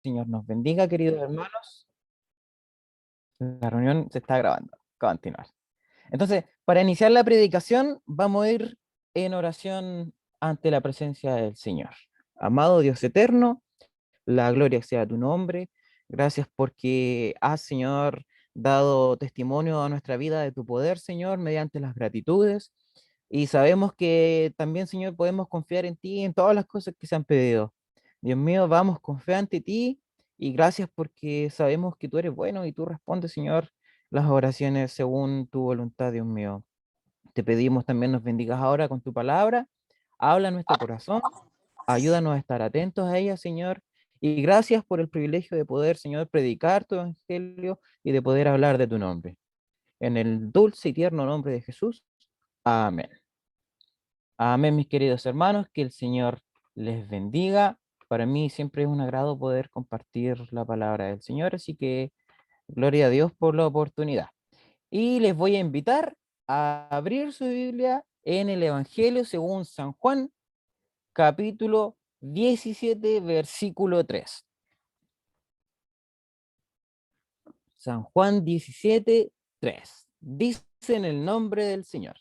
Señor nos bendiga, queridos hermanos. La reunión se está grabando. Continuar. Entonces, para iniciar la predicación, vamos a ir en oración ante la presencia del Señor. Amado Dios eterno, la gloria sea a tu nombre. Gracias porque has, Señor, dado testimonio a nuestra vida de tu poder, Señor, mediante las gratitudes. Y sabemos que también, Señor, podemos confiar en ti en todas las cosas que se han pedido. Dios mío, vamos con fe ante ti y gracias porque sabemos que tú eres bueno y tú respondes, Señor, las oraciones según tu voluntad, Dios mío. Te pedimos también nos bendigas ahora con tu palabra. Habla a nuestro corazón. Ayúdanos a estar atentos a ella, Señor. Y gracias por el privilegio de poder, Señor, predicar tu evangelio y de poder hablar de tu nombre. En el dulce y tierno nombre de Jesús. Amén. Amén, mis queridos hermanos. Que el Señor les bendiga. Para mí siempre es un agrado poder compartir la palabra del Señor, así que gloria a Dios por la oportunidad. Y les voy a invitar a abrir su Biblia en el Evangelio según San Juan, capítulo 17, versículo 3. San Juan 17, 3. Dice en el nombre del Señor.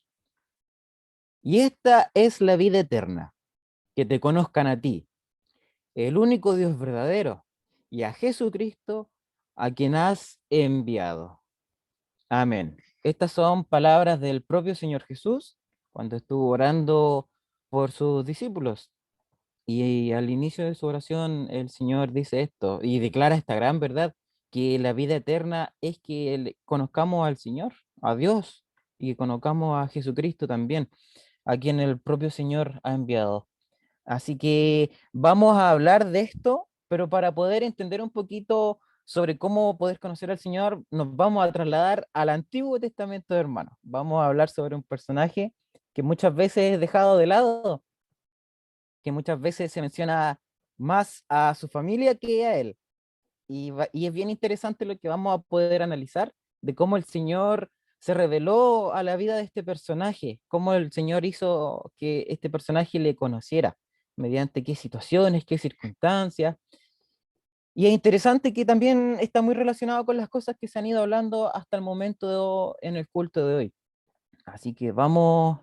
Y esta es la vida eterna, que te conozcan a ti, el único Dios verdadero, y a Jesucristo, a quien has enviado. Amén. Estas son palabras del propio Señor Jesús cuando estuvo orando por sus discípulos. Y al inicio de su oración, el Señor dice esto y declara esta gran verdad, que la vida eterna es que conozcamos al Señor, a Dios, y que conozcamos a Jesucristo también, a quien el propio Señor ha enviado. Así que vamos a hablar de esto, pero para poder entender un poquito sobre cómo poder conocer al Señor, nos vamos a trasladar al Antiguo Testamento, hermanos. Vamos a hablar sobre un personaje que muchas veces es dejado de lado, que muchas veces se menciona más a su familia que a él. Y es bien interesante lo que vamos a poder analizar de cómo el Señor se reveló a la vida de este personaje, cómo el Señor hizo que este personaje le conociera, mediante qué situaciones, qué circunstancias. Y es interesante que también está muy relacionado con las cosas que se han ido hablando hasta el momento en el culto de hoy. Así que vamos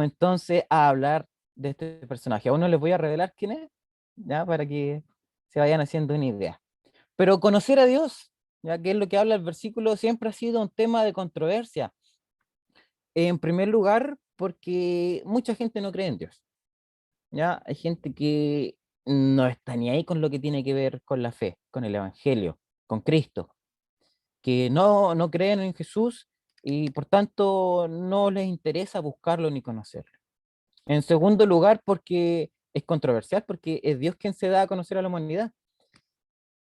entonces a hablar de este personaje. Aún no les voy a revelar quién es, ya para que se vayan haciendo una idea. Pero conocer a Dios, ya que es lo que habla el versículo, siempre ha sido un tema de controversia. En primer lugar, porque mucha gente no cree en Dios. Ya hay gente que no está ni ahí con lo que tiene que ver con la fe, con el Evangelio, con Cristo, que no creen en Jesús y por tanto no les interesa buscarlo ni conocerlo. En segundo lugar, porque es controversial, porque es Dios quien se da a conocer a la humanidad.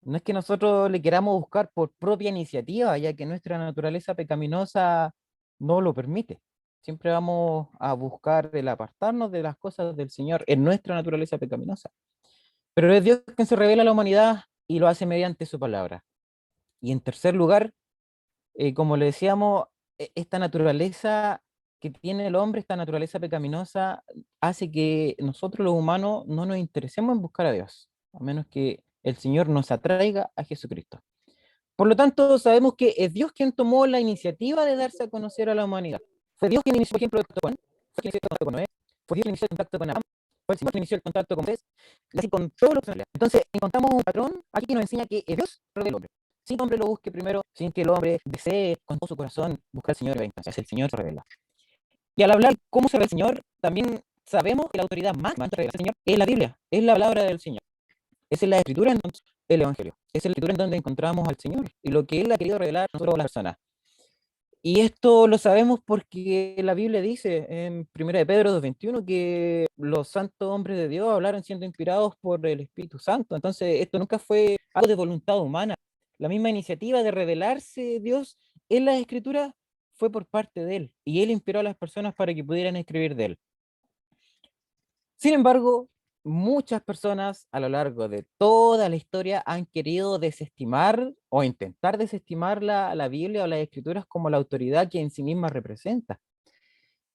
No es que nosotros le queramos buscar por propia iniciativa, ya que nuestra naturaleza pecaminosa no lo permite. Siempre vamos a buscar el apartarnos de las cosas del Señor en nuestra naturaleza pecaminosa. Pero es Dios quien se revela a la humanidad y lo hace mediante su palabra. Y en tercer lugar, como le decíamos, esta naturaleza que tiene el hombre, esta naturaleza pecaminosa, hace que nosotros los humanos no nos interesemos en buscar a Dios, a menos que el Señor nos atraiga a Jesucristo. Por lo tanto, sabemos que es Dios quien tomó la iniciativa de darse a conocer a la humanidad. Fue Dios quien inició, por ejemplo, el contacto con Juan, fue quien inició el contacto con Noé, fue Dios quien inició el contacto con Abraham, fue el Señor quien inició el contacto con Moisés, y así con todos los personas. Entonces, encontramos un patrón aquí que nos enseña que es Dios revela al hombre. Sin que el hombre lo busque primero, sin que el hombre desee con todo su corazón buscar al Señor y venga. Es el Señor se revela. Y al hablar cómo se revela el Señor, también sabemos que la autoridad más grande del Señor es la Biblia, es la palabra del Señor. Esa es la escritura, entonces, el Evangelio. Es la escritura en donde encontramos al Señor y lo que Él ha querido revelar a nosotros las personas. Y esto lo sabemos porque la Biblia dice en 1 de Pedro 2:21 que los santos hombres de Dios hablaron siendo inspirados por el Espíritu Santo. Entonces, esto nunca fue algo de voluntad humana. La misma iniciativa de revelarse Dios en las Escrituras fue por parte de Él. Y Él inspiró a las personas para que pudieran escribir de Él. Sin embargo, muchas personas a lo largo de toda la historia han querido desestimar o intentar desestimar la Biblia o las Escrituras como la autoridad que en sí misma representa.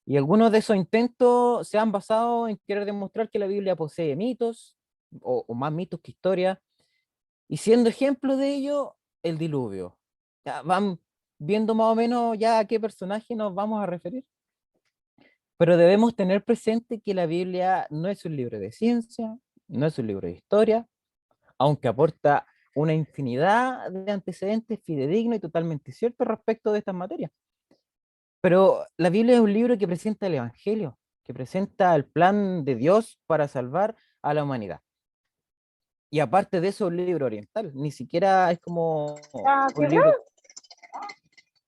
Y algunos de esos intentos se han basado en querer demostrar que la Biblia posee mitos, o más mitos que historia, Y siendo ejemplo de ello, el diluvio. Ya van viendo más o menos ya a qué personaje nos vamos a referir. Pero debemos tener presente que la Biblia no es un libro de ciencia, no es un libro de historia, aunque aporta una infinidad de antecedentes fidedignos y totalmente ciertos respecto de estas materias. Pero la Biblia es un libro que presenta el Evangelio, que presenta el plan de Dios para salvar a la humanidad. Y aparte de eso, un libro oriental, ni siquiera es como ¿A un libro. quebrar?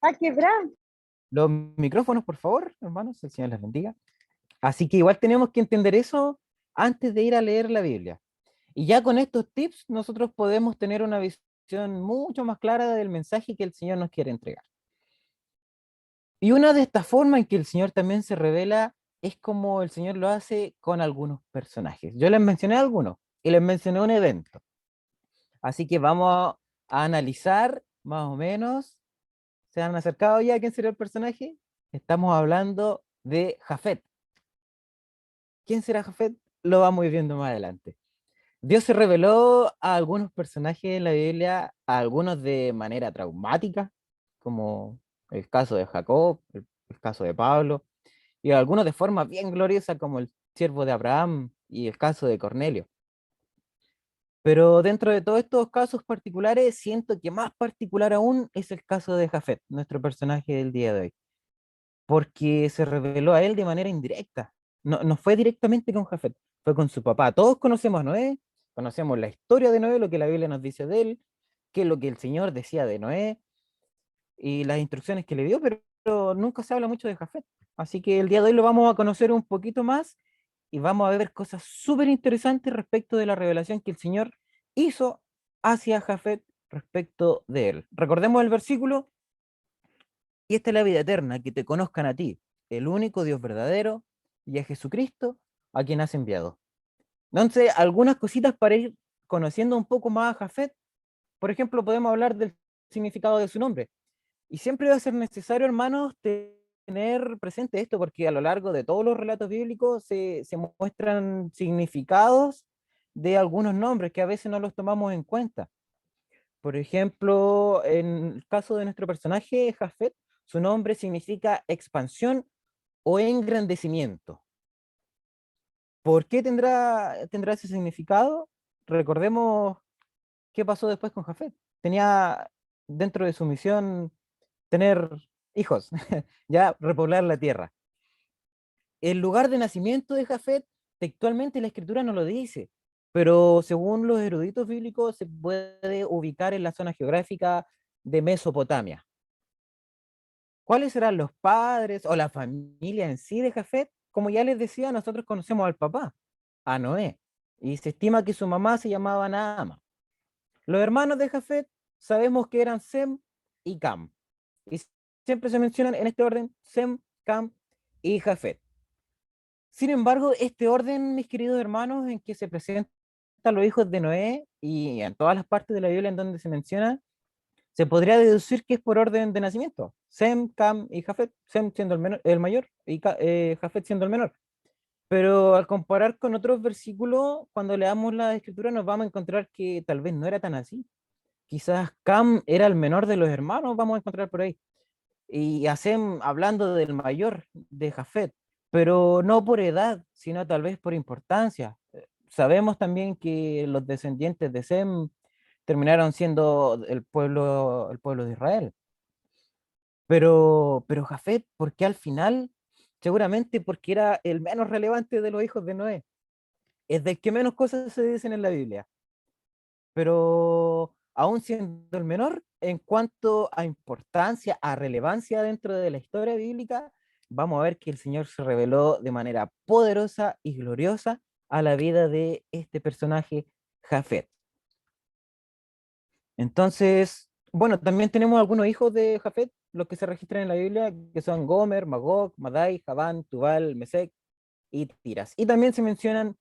¿A quebrar? Los micrófonos, por favor, hermanos, el Señor les bendiga. Así que igual tenemos que entender eso antes de ir a leer la Biblia. Y ya con estos tips nosotros podemos tener una visión mucho más clara del mensaje que el Señor nos quiere entregar. Y una de estas formas en que el Señor también se revela es como el Señor lo hace con algunos personajes. Yo les mencioné algunos y les mencioné un evento. Así que vamos a analizar más o menos. ¿Se han acercado ya a quién sería el personaje? Estamos hablando de Jafet. ¿Quién será Jafet? Lo vamos a ir viendo más adelante. Dios se reveló a algunos personajes en la Biblia, a algunos de manera traumática, como el caso de Jacob, el caso de Pablo, y a algunos de forma bien gloriosa, como el siervo de Abraham y el caso de Cornelio. Pero dentro de todos estos casos particulares, siento que más particular aún es el caso de Jafet, nuestro personaje del día de hoy, porque se reveló a él de manera indirecta. No, no fue directamente con Jafet, fue con su papá. Todos conocemos a Noé, conocemos la historia de Noé, lo que la Biblia nos dice de él, qué es lo que el Señor decía de Noé y las instrucciones que le dio, pero nunca se habla mucho de Jafet. Así que el día de hoy lo vamos a conocer un poquito más y vamos a ver cosas súper interesantes respecto de la revelación que el Señor hizo hacia Jafet respecto de él. Recordemos el versículo: y esta es la vida eterna, que te conozcan a ti, el único Dios verdadero, y a Jesucristo, a quien has enviado. Entonces, algunas cositas para ir conociendo un poco más a Jafet. Por ejemplo, podemos hablar del significado de su nombre. Y siempre va a ser necesario, hermanos, tener presente esto, porque a lo largo de todos los relatos bíblicos se muestran significados de algunos nombres que a veces no los tomamos en cuenta. Por ejemplo, en el caso de nuestro personaje, Jafet, su nombre significa expansión o engrandecimiento. ¿Por qué tendrá ese significado? Recordemos qué pasó después con Jafet. Tenía dentro de su misión tener hijos, ya repoblar la tierra. El lugar de nacimiento de Jafet, textualmente la escritura no lo dice, pero según los eruditos bíblicos se puede ubicar en la zona geográfica de Mesopotamia. ¿Cuáles serán los padres o la familia en sí de Jafet? Como ya les decía, nosotros conocemos al papá, a Noé, y se estima que su mamá se llamaba Naama. Los hermanos de Jafet sabemos que eran Sem y Cam, y siempre se mencionan en este orden Sem, Cam y Jafet. Sin embargo, este orden, mis queridos hermanos, en que se presentan los hijos de Noé y en todas las partes de la Biblia en donde se menciona, se podría deducir que es por orden de nacimiento. Sem, Cam y Jafet, Sem siendo el mayor y Jafet siendo el menor. Pero al comparar con otros versículos, cuando leamos la escritura nos vamos a encontrar que tal vez no era tan así. Quizás Cam era el menor de los hermanos, vamos a encontrar por ahí. Y a Sem hablando del mayor de Jafet, pero no por edad, sino tal vez por importancia. Sabemos también que los descendientes de Sem terminaron siendo el pueblo de Israel. Pero Jafet, ¿por qué al final? Seguramente porque era el menos relevante de los hijos de Noé. Es del que menos cosas se dicen en la Biblia. Pero aún siendo el menor, en cuanto a importancia, a relevancia dentro de la historia bíblica, vamos a ver que el Señor se reveló de manera poderosa y gloriosa a la vida de este personaje, Jafet. Entonces, bueno, también tenemos algunos hijos de Jafet, los que se registran en la Biblia, que son Gomer, Magog, Madai, Javán, Tubal, Mesec y Tiras. Y también se mencionan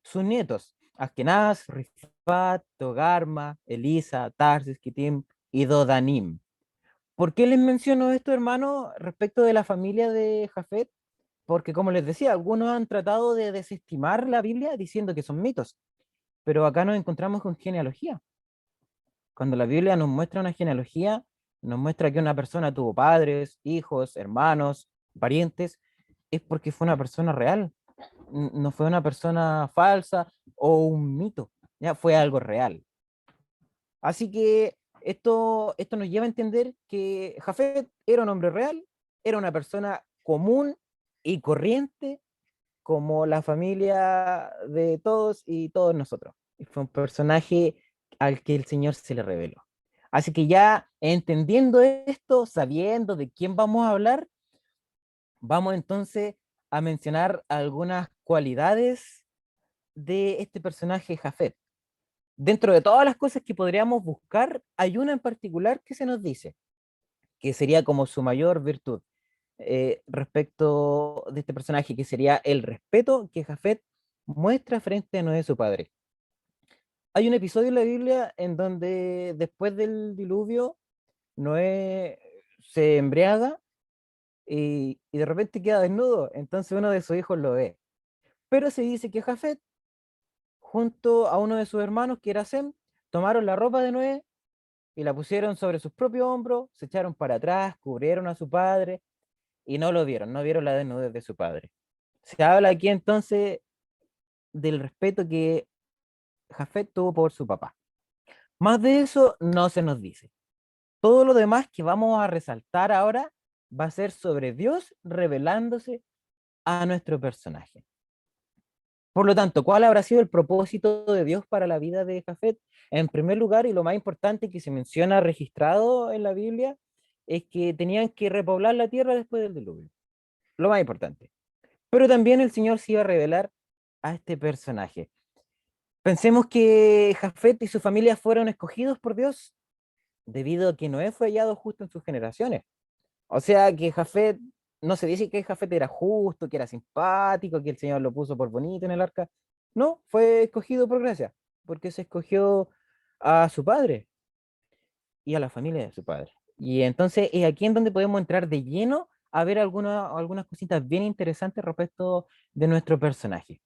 sus nietos, Askenaz, Rifat, Togarma, Elisa, Tarsis, Kitim y Dodanim. ¿Por qué les menciono esto, hermano, respecto de la familia de Jafet? Porque, como les decía, algunos han tratado de desestimar la Biblia diciendo que son mitos, pero acá nos encontramos con genealogía. Cuando la Biblia nos muestra una genealogía, nos muestra que una persona tuvo padres, hijos, hermanos, parientes, es porque fue una persona real, no fue una persona falsa o un mito, ya fue algo real. Así que esto nos lleva a entender que Jafet era un hombre real, era una persona común y corriente como la familia de todos y todos nosotros. Y fue un personaje al que el Señor se le reveló. Así que ya entendiendo esto, sabiendo de quién vamos a hablar, vamos entonces a mencionar algunas cualidades de este personaje Jafet. Dentro de todas las cosas que podríamos buscar, hay una en particular que se nos dice, que sería como su mayor virtud respecto de este personaje, que sería el respeto que Jafet muestra frente a Noé, su padre. Hay un episodio en la Biblia en donde después del diluvio, Noé se embriaga y de repente queda desnudo, entonces uno de sus hijos lo ve. Pero se dice que Jafet, junto a uno de sus hermanos, que era Sem, tomaron la ropa de Noé y la pusieron sobre sus propios hombros, se echaron para atrás, cubrieron a su padre y no lo vieron, no vieron la desnudez de su padre. Se habla aquí entonces del respeto que Jafet tuvo por su papá. Más de eso no se nos dice. Todo lo demás que vamos a resaltar ahora va a ser sobre Dios revelándose a nuestro personaje. Por lo tanto, ¿cuál habrá sido el propósito de Dios para la vida de Jafet? En primer lugar, y lo más importante que se menciona registrado en la Biblia, es que tenían que repoblar la tierra después del diluvio. Lo más importante. Pero también el Señor se iba a revelar a este personaje. Pensemos que Jafet y su familia fueron escogidos por Dios debido a que Noé fue hallado justo en sus generaciones. O sea que Jafet, no se dice que Jafet era justo, que era simpático, que el Señor lo puso por bonito en el arca. No, fue escogido por gracia, porque se escogió a su padre y a la familia de su padre. Y entonces es aquí en donde podemos entrar de lleno a ver algunas cositas bien interesantes respecto de nuestro personaje.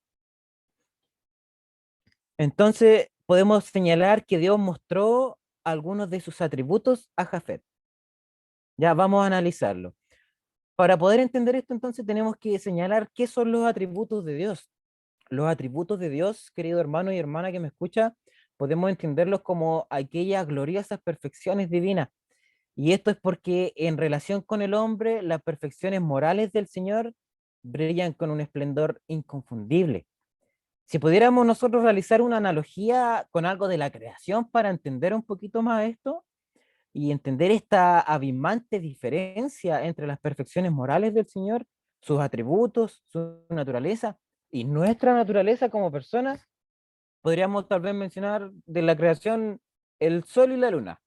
Entonces podemos señalar que Dios mostró algunos de sus atributos a Jafet. Ya vamos a analizarlo. Para poder entender esto, entonces tenemos que señalar qué son los atributos de Dios. Los atributos de Dios, querido hermano y hermana que me escucha, podemos entenderlos como aquellas gloriosas perfecciones divinas. Y esto es porque en relación con el hombre, las perfecciones morales del Señor brillan con un esplendor inconfundible. Si pudiéramos nosotros realizar una analogía con algo de la creación para entender un poquito más esto, y entender esta abismante diferencia entre las perfecciones morales del Señor, sus atributos, su naturaleza y nuestra naturaleza como personas, podríamos tal vez mencionar de la creación el Sol y la Luna.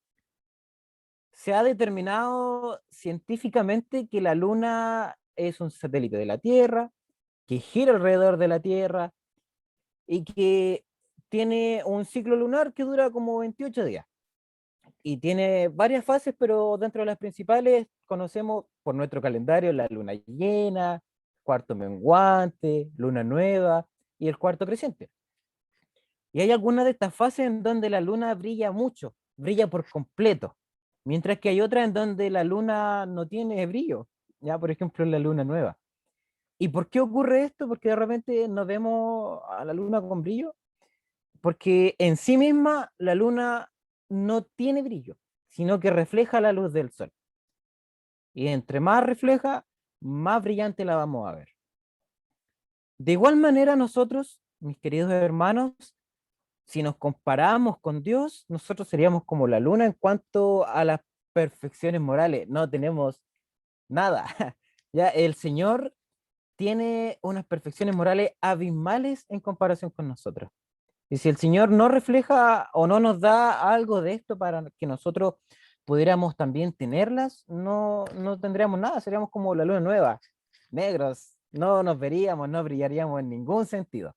Se ha determinado científicamente que la Luna es un satélite de la Tierra, que gira alrededor de la Tierra y que tiene un ciclo lunar que dura como 28 días. Y tiene varias fases, pero dentro de las principales conocemos por nuestro calendario la luna llena, cuarto menguante, luna nueva y el cuarto creciente. Y hay algunas de estas fases en donde la luna brilla mucho, brilla por completo, mientras que hay otras en donde la luna no tiene brillo, ya por ejemplo la luna nueva. ¿Y por qué ocurre esto? Porque de repente nos vemos a la luna con brillo, porque en sí misma la luna no tiene brillo, sino que refleja la luz del sol. Y entre más refleja, más brillante la vamos a ver. De igual manera nosotros, mis queridos hermanos, si nos comparamos con Dios, nosotros seríamos como la luna en cuanto a las perfecciones morales. No tenemos nada. Ya el Señor tiene unas perfecciones morales abismales en comparación con nosotros. Y si el Señor no refleja o no nos da algo de esto para que nosotros pudiéramos también tenerlas, no tendríamos nada, seríamos como la luna nueva, negros, no nos veríamos, no brillaríamos en ningún sentido.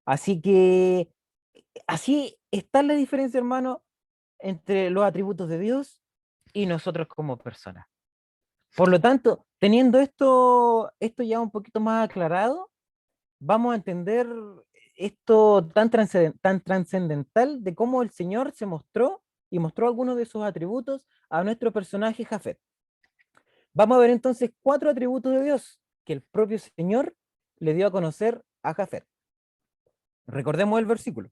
Así que así está la diferencia, hermano, entre los atributos de Dios y nosotros como personas. Por lo tanto, teniendo esto ya un poquito más aclarado, vamos a entender esto tan trascendental de cómo el Señor se mostró y mostró algunos de sus atributos a nuestro personaje Jafet. Vamos a ver entonces 4 atributos de Dios que el propio Señor le dio a conocer a Jafet. Recordemos el versículo.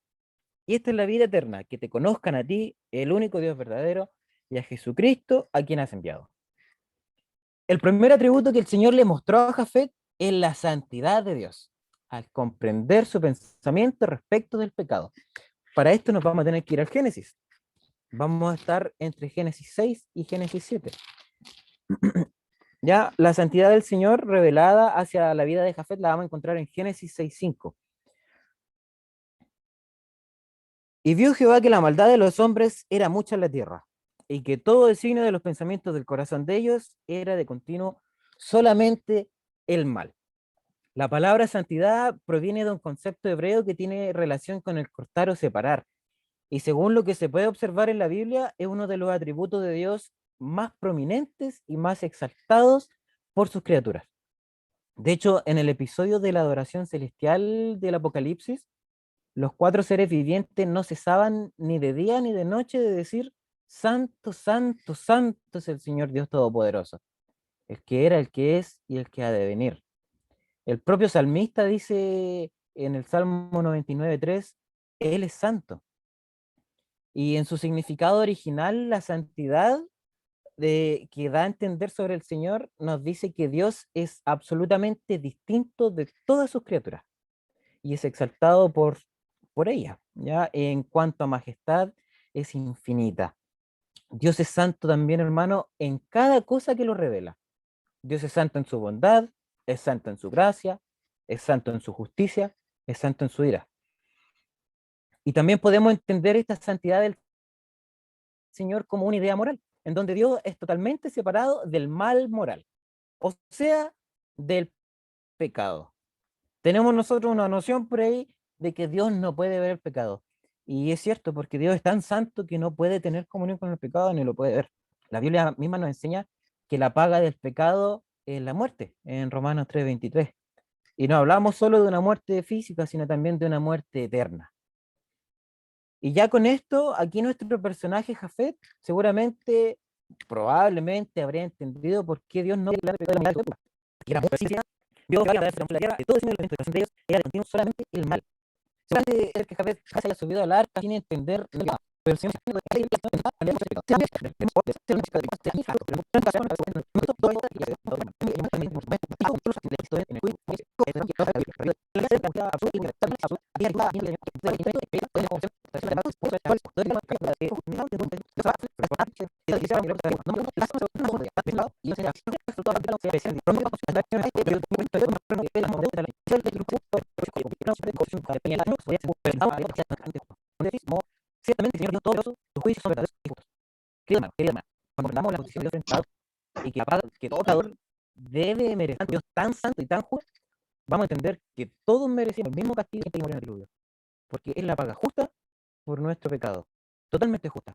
Y esta es la vida eterna, que te conozcan a ti, el único Dios verdadero, y a Jesucristo, a quien has enviado. El primer atributo que el Señor le mostró a Jafet es la santidad de Dios, al comprender su pensamiento respecto del pecado. Para esto nos vamos a tener que ir al Génesis. Vamos a estar entre Génesis 6 y Génesis 7. Ya, la santidad del Señor revelada hacia la vida de Jafet la vamos a encontrar en Génesis 6:5. Y vio Jehová que la maldad de los hombres era mucha en la tierra, y que todo designio de los pensamientos del corazón de ellos era de continuo solamente el mal. La palabra santidad proviene de un concepto hebreo que tiene relación con el cortar o separar, y según lo que se puede observar en la Biblia, es uno de los atributos de Dios más prominentes y más exaltados por sus criaturas. De hecho, en el episodio de la adoración celestial del Apocalipsis, los 4 seres vivientes no cesaban ni de día ni de noche de decir, Santo, Santo, Santo es el Señor Dios Todopoderoso, el que era, el que es y el que ha de venir. El propio salmista dice en el Salmo 99:3, Él es santo. Y en su significado original, la santidad que da a entender sobre el Señor nos dice que Dios es absolutamente distinto de todas sus criaturas y es exaltado por ella, ¿ya? En cuanto a majestad, es infinita. Dios es santo también, hermano, en cada cosa que lo revela. Dios es santo en su bondad, es santo en su gracia, es santo en su justicia, es santo en su ira. Y también podemos entender esta santidad del Señor como una idea moral, en donde Dios es totalmente separado del mal moral, o sea, del pecado. Tenemos nosotros una noción por ahí de que Dios no puede ver el pecado. Y es cierto, porque Dios es tan santo que no puede tener comunión con el pecado ni lo puede ver. La Biblia misma nos enseña que la paga del pecado es la muerte, en Romanos 3:23. Y no hablamos solo de una muerte física, sino también de una muerte eterna. Y ya con esto, aquí nuestro personaje Jafet seguramente, probablemente habría entendido por qué Dios no declara pecado de la humanidad. Porque era muy sencilla. Dios que la tierra, que todo ese elemento de ellos era de continuo solamente el mal. Seguramente el que Jafet se haya subido al arca sin entender nada. Pero el Señor ciertamente, Señor Dios Todopoderoso, tus juicios son verdaderos y justos. Querido hermano, cuando pongamos la posición de Dios frente a Dios y que todo pecador debe merecer a Dios tan santo y tan justo, vamos a entender que todos merecemos el mismo castigo que morir en el diluvio, porque es la paga justa por nuestro pecado, totalmente justa.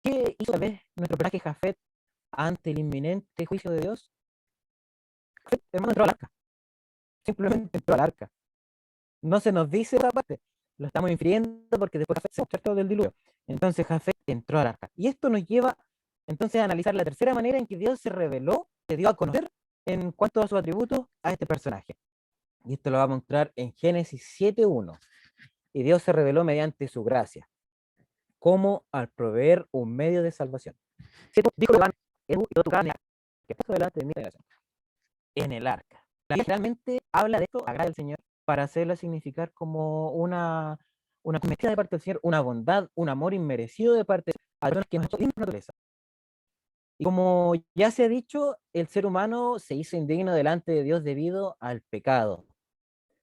¿Qué hizo tal vez nuestro personaje Jafet ante el inminente juicio de Dios? Jafet, hermano, entró al arca, simplemente entró al arca. No se nos dice esa parte, lo estamos infiriendo porque después Jafet se mostró del diluvio. Entonces Jafet entró al arca. Y esto nos lleva entonces a analizar la tercera manera en que Dios se reveló, se dio a conocer en cuanto a sus atributos a este personaje. Y esto lo vamos a encontrar en Génesis 7:1. Y Dios se reveló mediante su gracia, como al proveer un medio de salvación. Si tú dijo tu carne que puso delante de mí en el arca. La Biblia realmente habla de esto, agrada al Señor, para hacerla significar como una cometida de parte del Señor, una bondad, un amor inmerecido de parte de los que nos naturaleza. Y como ya se ha dicho, el ser humano se hizo indigno delante de Dios debido al pecado.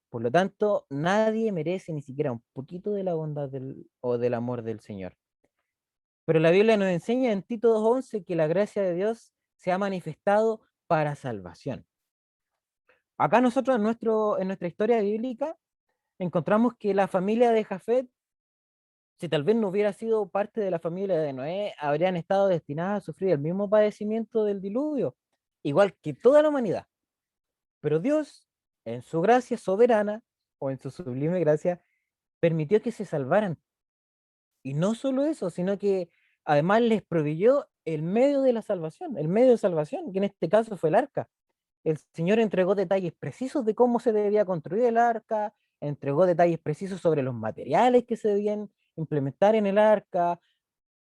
Por lo tanto, nadie merece ni siquiera un poquito de la bondad o del amor del Señor. Pero la Biblia nos enseña en Tito 2:11 que la gracia de Dios se ha manifestado para salvación. Acá nosotros en nuestra historia bíblica encontramos que la familia de Jafet, si tal vez no hubiera sido parte de la familia de Noé, habrían estado destinadas a sufrir el mismo padecimiento del diluvio, igual que toda la humanidad. Pero Dios, en su gracia soberana, o en su sublime gracia, permitió que se salvaran. Y no solo eso, sino que además les proveyó el medio de la salvación, el medio de salvación, que en este caso fue el arca. El Señor entregó detalles precisos de cómo se debía construir el arca, entregó detalles precisos sobre los materiales que se debían implementar en el arca,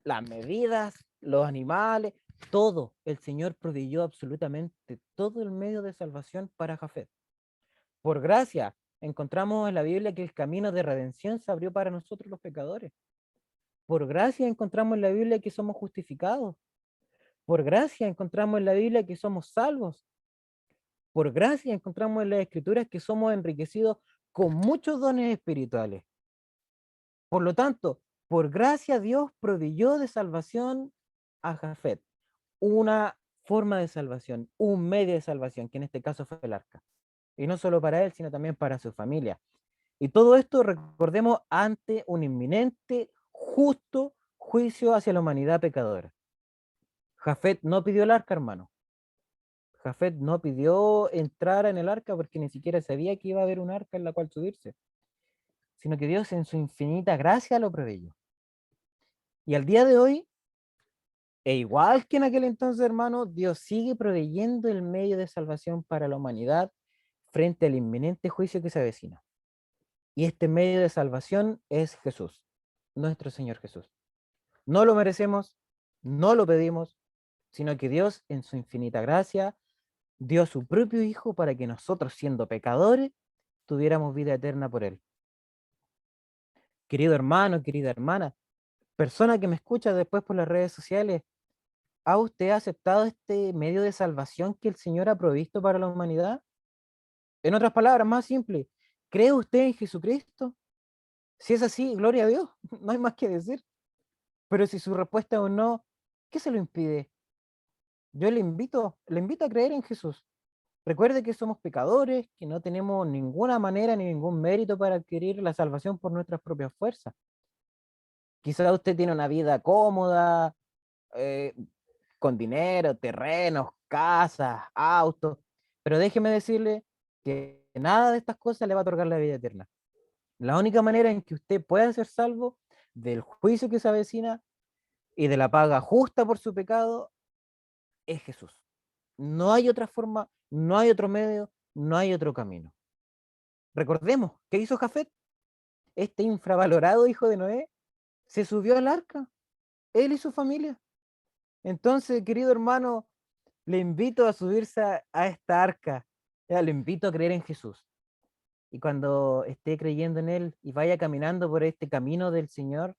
las medidas, los animales, todo. El Señor proveyó absolutamente todo el medio de salvación para Jafet. Por gracia, encontramos en la Biblia que el camino de redención se abrió para nosotros los pecadores. Por gracia encontramos en la Biblia que somos justificados. Por gracia encontramos en la Biblia que somos salvos. Por gracia encontramos en las Escrituras que somos enriquecidos con muchos dones espirituales. Por lo tanto, por gracia Dios proveyó de salvación a Jafet, una forma de salvación, un medio de salvación, que en este caso fue el arca. Y no solo para él, sino también para su familia. Y todo esto, recordemos, ante un inminente, justo juicio hacia la humanidad pecadora. Jafet no pidió el arca, hermano. Jafet no pidió entrar en el arca porque ni siquiera sabía que iba a haber un arca en la cual subirse, sino que Dios en su infinita gracia lo proveyó. Y al día de hoy, e igual que en aquel entonces, hermano, Dios sigue proveyendo el medio de salvación para la humanidad frente al inminente juicio que se avecina. Y este medio de salvación es Jesús, nuestro Señor Jesús. No lo merecemos, no lo pedimos, sino que Dios en su infinita gracia dio a su propio Hijo para que nosotros, siendo pecadores, tuviéramos vida eterna por Él. Querido hermano, querida hermana, persona que me escucha después por las redes sociales, ¿ha usted aceptado este medio de salvación que el Señor ha provisto para la humanidad? En otras palabras, más simple, ¿cree usted en Jesucristo? Si es así, gloria a Dios, no hay más que decir. Pero si su respuesta es un no, ¿qué se lo impide? Yo le invito a creer en Jesús. Recuerde que somos pecadores, que no tenemos ninguna manera ni ningún mérito para adquirir la salvación por nuestras propias fuerzas. Quizá usted tiene una vida cómoda, eh, con dinero, terrenos, casas, autos, pero déjeme decirle que nada de estas cosas le va a otorgar la vida eterna. La única manera en que usted pueda ser salvo del juicio que se avecina y de la paga justa por su pecado es Jesús. No hay otra forma, no hay otro medio, no hay otro camino. Recordemos, ¿qué hizo Jafet? Este infravalorado hijo de Noé se subió al arca, él y su familia. Entonces, querido hermano, le invito a subirse a esta arca, le invito a creer en Jesús. Y cuando esté creyendo en Él y vaya caminando por este camino del Señor,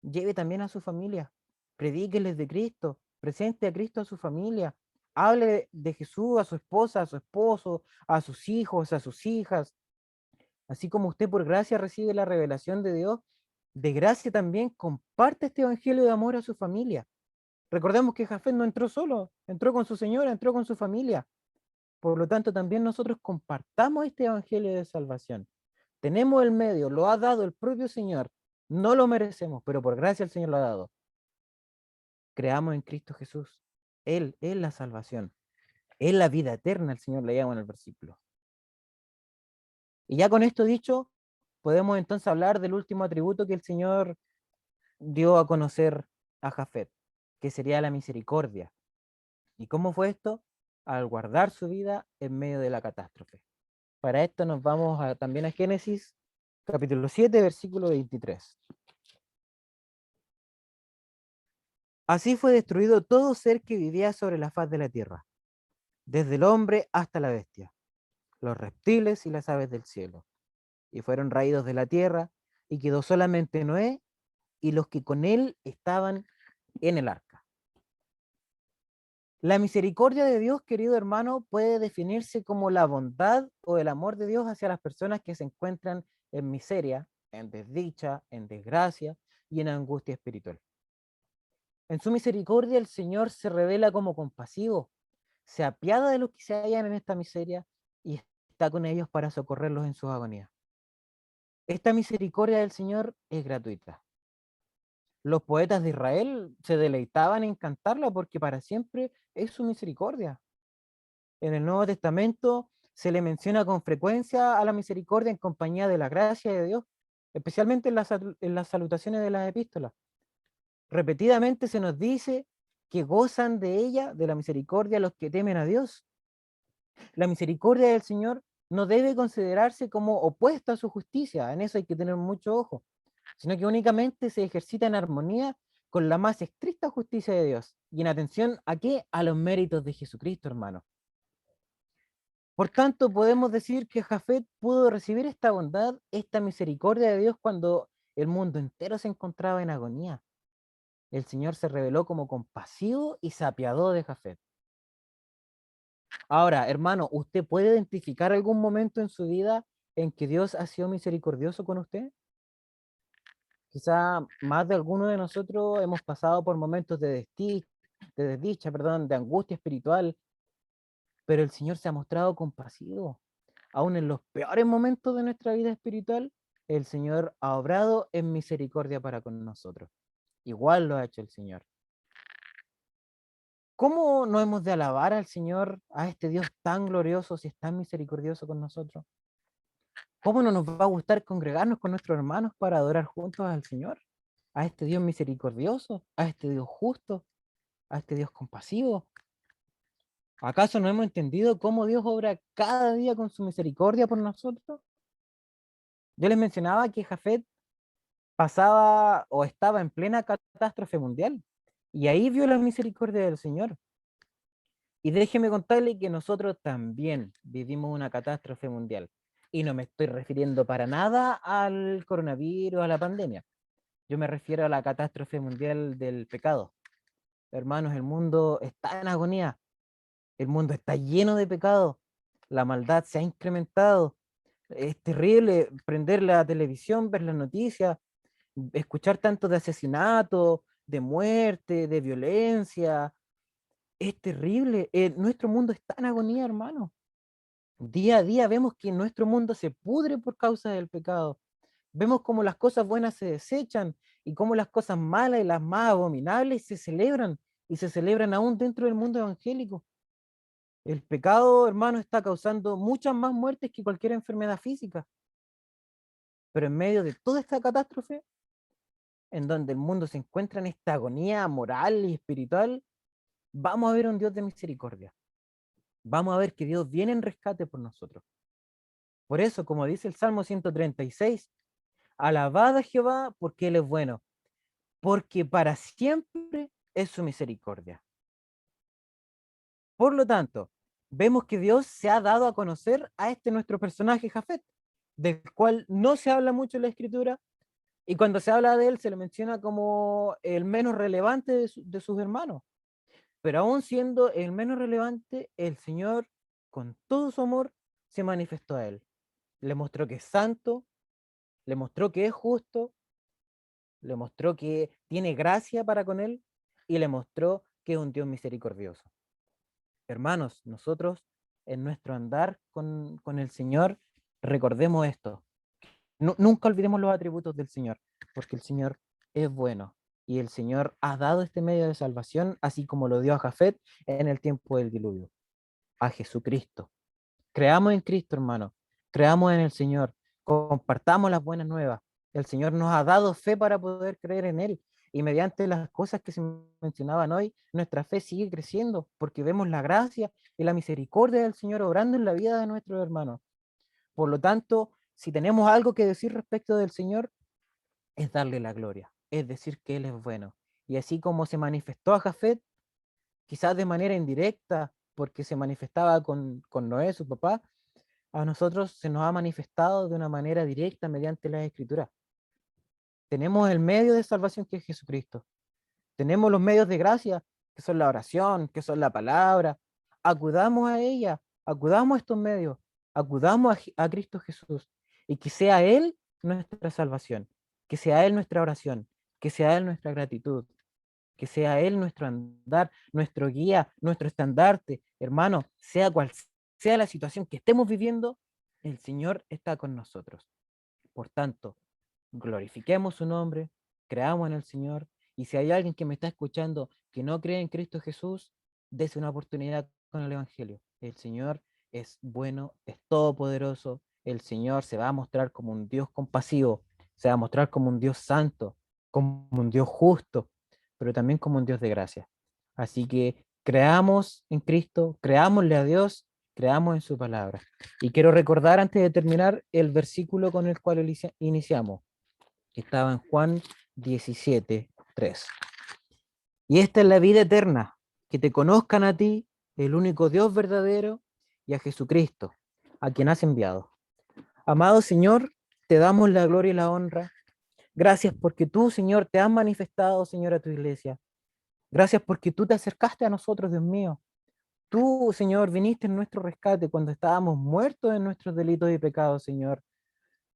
lleve también a su familia, predíqueles de Cristo, presente a Cristo a su familia, hable de Jesús a su esposa, a su esposo, a sus hijos, a sus hijas. Así como usted por gracia recibe la revelación de Dios, de gracia también comparte este evangelio de amor a su familia. Recordemos que Jafet no entró solo, entró con su señora, entró con su familia. Por lo tanto, también nosotros compartamos este evangelio de salvación. Tenemos el medio, lo ha dado el propio Señor. No lo merecemos, pero por gracia el Señor lo ha dado. Creamos en Cristo Jesús. Él es la salvación. Es la vida eterna, el Señor le llama en el versículo. Y ya con esto dicho, podemos entonces hablar del último atributo que el Señor dio a conocer a Jafet, que sería la misericordia. ¿Y cómo fue esto? Al guardar su vida en medio de la catástrofe. Para esto nos vamos también a Génesis, capítulo 7, versículo 23. Así fue destruido todo ser que vivía sobre la faz de la tierra, desde el hombre hasta la bestia, los reptiles y las aves del cielo, y fueron raídos de la tierra, y quedó solamente Noé y los que con él estaban en el arca. La misericordia de Dios, querido hermano, puede definirse como la bondad o el amor de Dios hacia las personas que se encuentran en miseria, en desdicha, en desgracia y en angustia espiritual. En su misericordia el Señor se revela como compasivo, se apiada de los que se hallan en esta miseria y está con ellos para socorrerlos en sus agonías. Esta misericordia del Señor es gratuita. Los poetas de Israel se deleitaban en cantarla porque para siempre es su misericordia. En el Nuevo Testamento se le menciona con frecuencia a la misericordia en compañía de la gracia de Dios, especialmente en las salutaciones de las epístolas. Repetidamente se nos dice que gozan de ella, de la misericordia, los que temen a Dios. La misericordia del Señor no debe considerarse como opuesta a su justicia, en eso hay que tener mucho ojo, sino que únicamente se ejercita en armonía con la más estricta justicia de Dios. ¿Y en atención a qué? A los méritos de Jesucristo, hermano. Por tanto, podemos decir que Jafet pudo recibir esta bondad, esta misericordia de Dios cuando el mundo entero se encontraba en agonía. El Señor se reveló como compasivo y se apiadó de Jafet. Ahora, hermano, ¿usted puede identificar algún momento en su vida en que Dios ha sido misericordioso con usted? Quizá más de alguno de nosotros hemos pasado por momentos de desdicha, perdón, de angustia espiritual, pero el Señor se ha mostrado compasivo. Aún en los peores momentos de nuestra vida espiritual, el Señor ha obrado en misericordia para con nosotros. Igual lo ha hecho el Señor. ¿Cómo no hemos de alabar al Señor, a este Dios tan glorioso, si es tan misericordioso con nosotros? ¿Cómo no nos va a gustar congregarnos con nuestros hermanos para adorar juntos al Señor? A este Dios misericordioso, a este Dios justo, a este Dios compasivo. ¿Acaso no hemos entendido cómo Dios obra cada día con su misericordia por nosotros? Yo les mencionaba que Jafet pasaba o estaba en plena catástrofe mundial y ahí vio la misericordia del Señor. Y déjeme contarle que nosotros también vivimos una catástrofe mundial. Y no me estoy refiriendo para nada al coronavirus, a la pandemia. Yo me refiero a la catástrofe mundial del pecado. Hermanos, el mundo está en agonía. El mundo está lleno de pecado. La maldad se ha incrementado. Es terrible prender la televisión, ver las noticias, escuchar tanto de asesinato, de muerte, de violencia. Es terrible. Nuestro mundo está en agonía, hermano. Día a día vemos que nuestro mundo se pudre por causa del pecado. Vemos cómo las cosas buenas se desechan y cómo las cosas malas y las más abominables se celebran y se celebran aún dentro del mundo evangélico. El pecado, hermano, está causando muchas más muertes que cualquier enfermedad física. Pero en medio de toda esta catástrofe, en donde el mundo se encuentra en esta agonía moral y espiritual, vamos a ver un Dios de misericordia. Vamos a ver que Dios viene en rescate por nosotros. Por eso, como dice el Salmo 136, alabad a Jehová porque Él es bueno, porque para siempre es su misericordia. Por lo tanto, vemos que Dios se ha dado a conocer a este nuestro personaje Jafet, del cual no se habla mucho en la Escritura, y cuando se habla de él se le menciona como el menos relevante de sus hermanos. Pero aún siendo el menos relevante, el Señor, con todo su amor, se manifestó a él. Le mostró que es santo, le mostró que es justo, le mostró que tiene gracia para con él y le mostró que es un Dios misericordioso. Hermanos, nosotros en nuestro andar con el Señor, recordemos esto. Nunca olvidemos los atributos del Señor, porque el Señor es bueno y el Señor ha dado este medio de salvación, así como lo dio a Jafet en el tiempo del diluvio, a Jesucristo. Creamos en Cristo, hermano, creamos en el Señor, compartamos las buenas nuevas. El Señor nos ha dado fe para poder creer en Él. Y mediante las cosas que se mencionaban hoy, nuestra fe sigue creciendo porque vemos la gracia y la misericordia del Señor obrando en la vida de nuestros hermanos. Por lo tanto, si tenemos algo que decir respecto del Señor, es darle la gloria, es decir que Él es bueno. Y así como se manifestó a Jafet, quizás de manera indirecta, porque se manifestaba con Noé, su papá, a nosotros se nos ha manifestado de una manera directa mediante las Escrituras. Tenemos el medio de salvación que es Jesucristo. Tenemos los medios de gracia, que son la oración, que son la palabra. Acudamos a ella, acudamos a estos medios, acudamos a Cristo Jesús y que sea Él nuestra salvación, que sea Él nuestra oración, que sea Él nuestra gratitud, que sea Él nuestro andar, nuestro guía, nuestro estandarte. Hermano, sea cual sea la situación que estemos viviendo, el Señor está con nosotros. Por tanto, glorifiquemos su nombre, creamos en el Señor, y si hay alguien que me está escuchando que no cree en Cristo Jesús, dése una oportunidad con el Evangelio. El Señor es bueno, es todopoderoso. El Señor se va a mostrar como un Dios compasivo, se va a mostrar como un Dios santo, como un Dios justo, pero también como un Dios de gracia. Así que creamos en Cristo, creámosle a Dios, creamos en su palabra. Y quiero recordar antes de terminar el versículo con el cual iniciamos, que estaba en Juan 17:3. Y esta es la vida eterna, que te conozcan a ti, el único Dios verdadero, y a Jesucristo, a quien has enviado. Amado Señor, te damos la gloria y la honra. Gracias porque tú, Señor, te has manifestado, Señor, a tu iglesia. Gracias porque tú te acercaste a nosotros, Dios mío. Tú, Señor, viniste en nuestro rescate cuando estábamos muertos en nuestros delitos y pecados, Señor.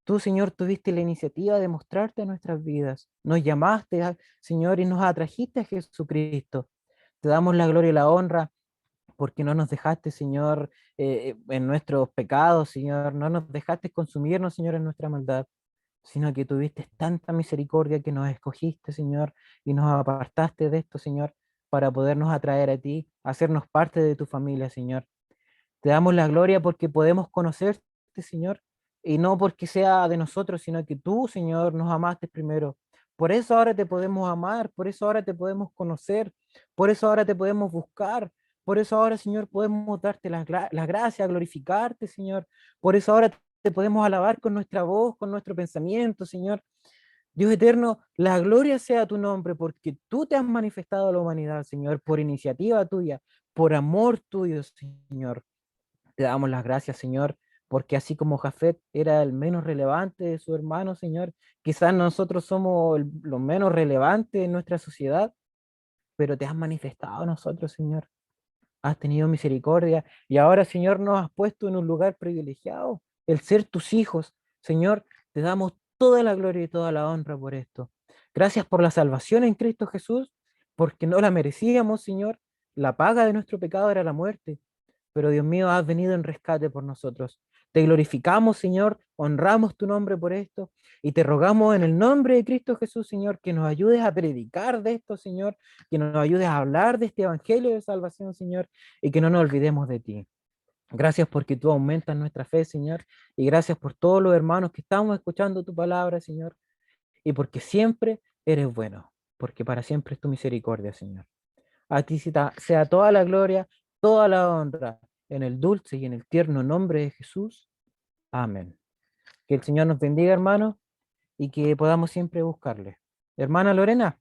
Tú, Señor, tuviste la iniciativa de mostrarte a nuestras vidas. Nos llamaste, Señor, y nos atrajiste a Jesucristo. Te damos la gloria y la honra porque no nos dejaste, Señor, en nuestros pecados, Señor. No nos dejaste consumirnos, Señor, en nuestra maldad, sino que tuviste tanta misericordia que nos escogiste, Señor, y nos apartaste de esto, Señor, para podernos atraer a ti, hacernos parte de tu familia, Señor. Te damos la gloria porque podemos conocerte, Señor, y no porque sea de nosotros, sino que tú, Señor, nos amaste primero. Por eso ahora te podemos amar, por eso ahora te podemos conocer, por eso ahora te podemos buscar, por eso ahora, Señor, podemos darte las gracias, glorificarte, Señor. Por eso ahora te podemos alabar con nuestra voz, con nuestro pensamiento, Señor. Dios eterno, la gloria sea tu nombre, porque tú te has manifestado a la humanidad, Señor, por iniciativa tuya, por amor tuyo, Señor. Te damos las gracias, Señor, porque así como Jafet era el menos relevante de su hermano, Señor, quizás nosotros somos lo menos relevante en nuestra sociedad, pero te has manifestado a nosotros, Señor. Has tenido misericordia y ahora, Señor, nos has puesto en un lugar privilegiado, el ser tus hijos. Señor, te damos toda la gloria y toda la honra por esto. Gracias por la salvación en Cristo Jesús, porque no la merecíamos, Señor. La paga de nuestro pecado era la muerte, pero Dios mío, has venido en rescate por nosotros. Te glorificamos, Señor, honramos tu nombre por esto y te rogamos en el nombre de Cristo Jesús, Señor, que nos ayudes a predicar de esto, Señor, que nos ayudes a hablar de este evangelio de salvación, Señor, y que no nos olvidemos de ti. Gracias porque tú aumentas nuestra fe, Señor, y gracias por todos los hermanos que estamos escuchando tu palabra, Señor, y porque siempre eres bueno, porque para siempre es tu misericordia, Señor. A ti sea toda la gloria, toda la honra, en el dulce y en el tierno nombre de Jesús. Amén. Que el Señor nos bendiga, hermanos, y que podamos siempre buscarle. Hermana Lorena.